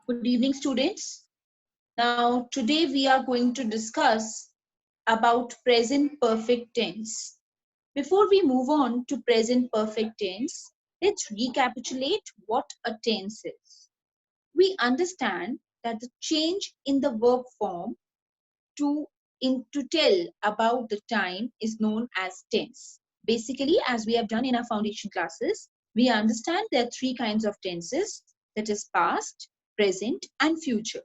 Good evening, students. Now, today we are going to discuss about present perfect tense. Before we move on to present perfect tense, let's recapitulate what a tense is. We understand that the change in the verb form to to tell about the time is known as tense. Basically, as we have done in our foundation classes, we understand there are three kinds of tenses, that is past, present, and future.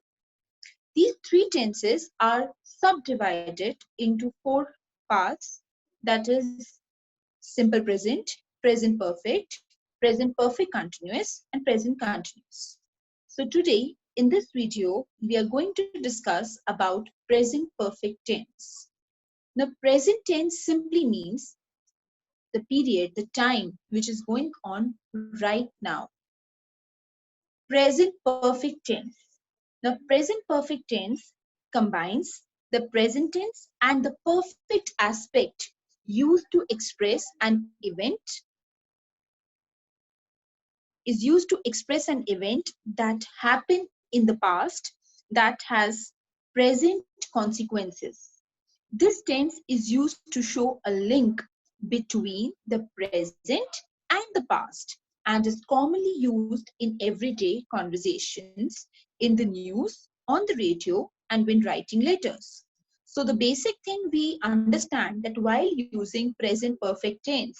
These three tenses are subdivided into four parts, that is simple present, present perfect continuous, and present continuous. So today in this video, we are going to discuss about present perfect tense. Now, present tense simply means the period, the time which is going on right now. Present perfect tense. The present perfect tense combines the present tense and the perfect aspect used to express an event that happened in the past that has present consequences. This tense is used to show a link between the present and the past and is commonly used in everyday conversations, in the news, on the radio, and when writing letters. So the basic thing we understand that while using present perfect tense,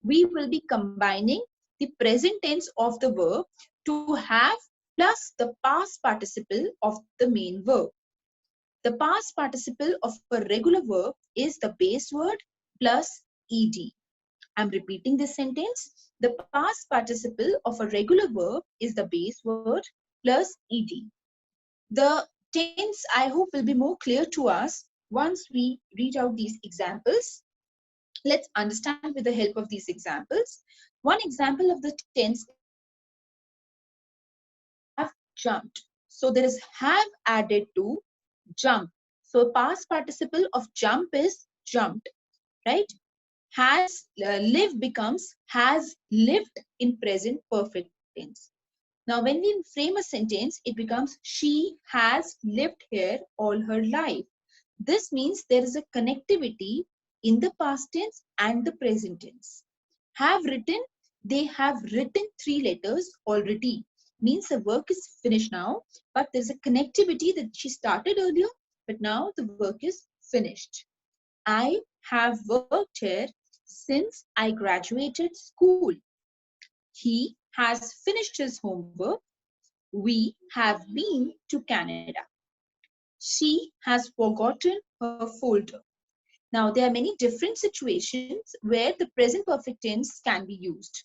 we will be combining the present tense of the verb to have plus the past participle of the main verb. The past participle of a regular verb is the base word plus ed. I'm repeating this sentence. The past participle of a regular verb is the base word plus ed. The tense, I hope, will be more clear to us once we read out these examples. Let's understand with the help of these examples. One example of the tense is have jumped. So there is have added to jump. So past participle of jump is jumped, right? Has lived becomes has lived in present perfect tense. Now when we frame a sentence, it becomes she has lived here all her life. This means there is a connectivity in the past tense and the present tense. Have written, they have written 3 letters already. Means the work is finished now, but there's a connectivity that she started earlier, but now the work is finished. I have worked here since I graduated school. He has finished his homework. We have been to Canada. She has forgotten her folder. Now, there are many different situations where the present perfect tense can be used.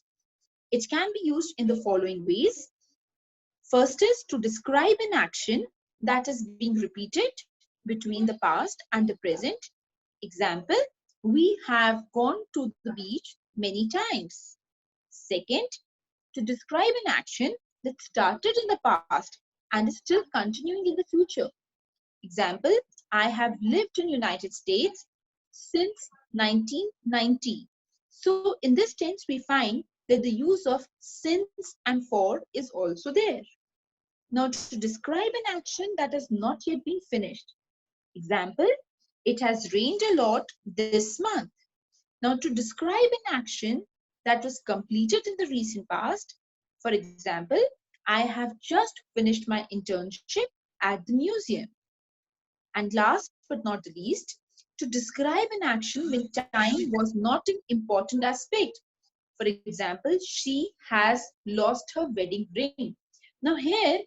It can be used in the following ways. First is to describe an action that is being repeated between the past and the present. Example, we have gone to the beach many times. Second, to describe an action that started in the past and is still continuing in the future. Example, I have lived in United States since 1990. So in this tense, we find that the use of since and for is also there. Now to describe an action that has not yet been finished. Example, it has rained a lot this month. Now to describe an action that was completed in the recent past, for example, I have just finished my internship at the museum. And last but not the least, to describe an action when time was not an important aspect. For example, she has lost her wedding ring. Now here,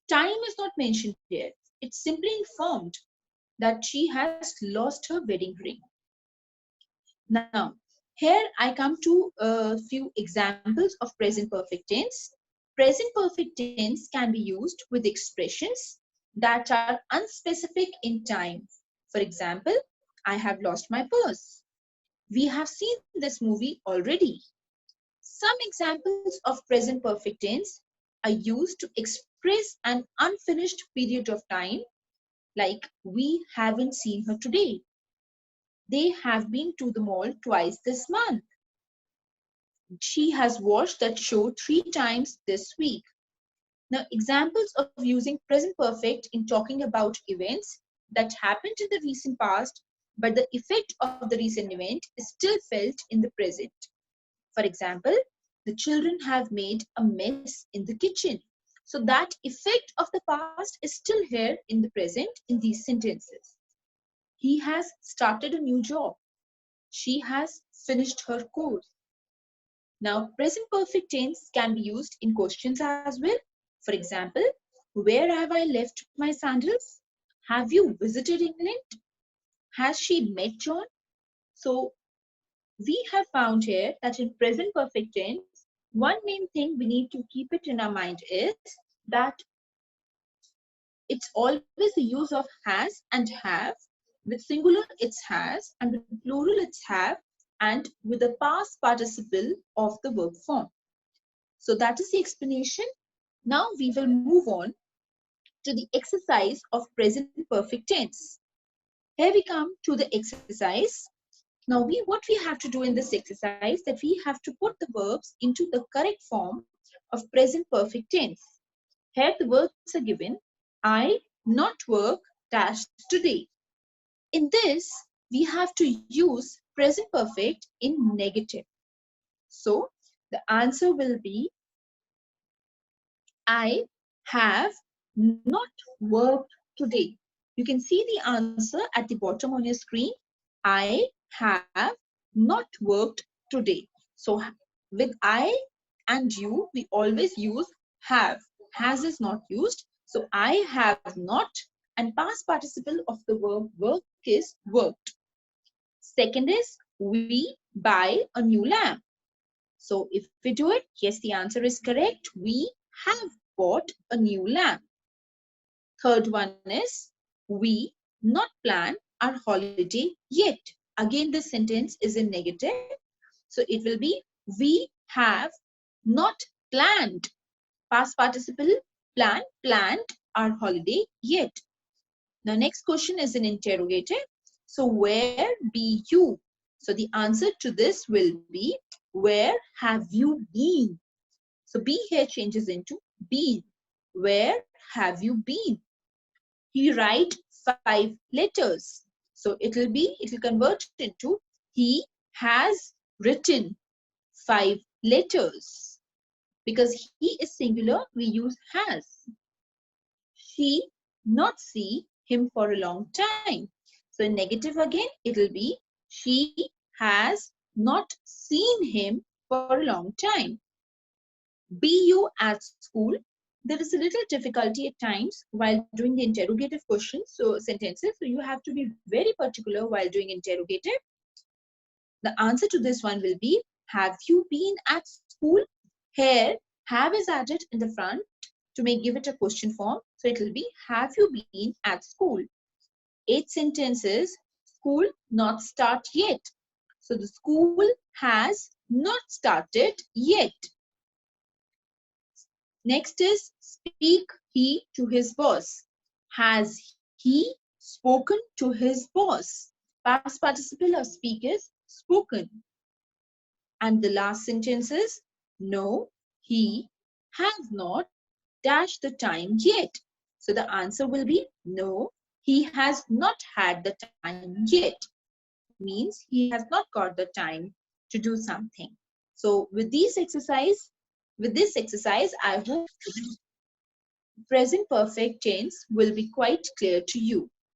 time is not mentioned here. It's simply informed that she has lost her wedding ring. Now, here I come to a few examples of present perfect tense. Present perfect tense can be used with expressions that are unspecific in time. For example, I have lost my purse. We have seen this movie already. Some examples of present perfect tense are used to express an unfinished period of time, like we haven't seen her today. They have been to the mall twice this month. She has watched that show 3 times this week. Now, examples of using present perfect in talking about events that happened in the recent past, but the effect of the recent event is still felt in the present. For example, the children have made a mess in the kitchen. So that effect of the past is still here in the present in these sentences. He has started a new job. She has finished her course. Now, present perfect tense can be used in questions as well. For example, where have I left my sandals? Have you visited England? Has she met John? So, we have found here that in present perfect tense, one main thing we need to keep it in our mind is that it's always the use of has and have. With singular, it's has, and with plural, it's have, and with the past participle of the verb form. So that is the explanation. Now we will move on to the exercise of present perfect tense. Here we come to the exercise. Now what we have to do in this exercise that we have to put the verbs into the correct form of present perfect tense. Here the verbs are given. I not work dash today. In this, we have to use present perfect in negative. So the answer will be I have not worked today. You can see the answer at the bottom on your screen. I have not worked today. So with I and you, we always use have. Has is not used. So I have not, and past participle of the verb work is worked. Second is we buy a new lamp. So if we do it, yes, the answer is correct. We have bought a new lamp. Third one is we not plan our holiday yet. Again, this sentence is in negative. So it will be we have not planned. Past participle planned our holiday yet. The next question is an interrogative. So where be you? So the answer to this will be where have you been? So be here changes into been. Where have you been? He write 5 letters. So it will convert into he has written 5 letters. Because he is singular, we use has. She not see him for a long time. So in negative again, it will be she has not seen him for a long time. Be you at school? There is a little difficulty at times while doing the interrogative questions, so sentences. So you have to be very particular while doing interrogative. The answer to this one will be, have you been at school? Here, have is added in the front to give it a question form. So it will be, have you been at school? 8 sentences, school not start yet. So the school has not started yet. Next is speak he to his boss. Has he spoken to his boss? Past participle of speak is spoken. And the last sentence is no, he has not dash the time yet. So the answer will be no, he has not had the time yet. Means he has not got the time to do something. So with this exercise, I hope present perfect tense will be quite clear to you.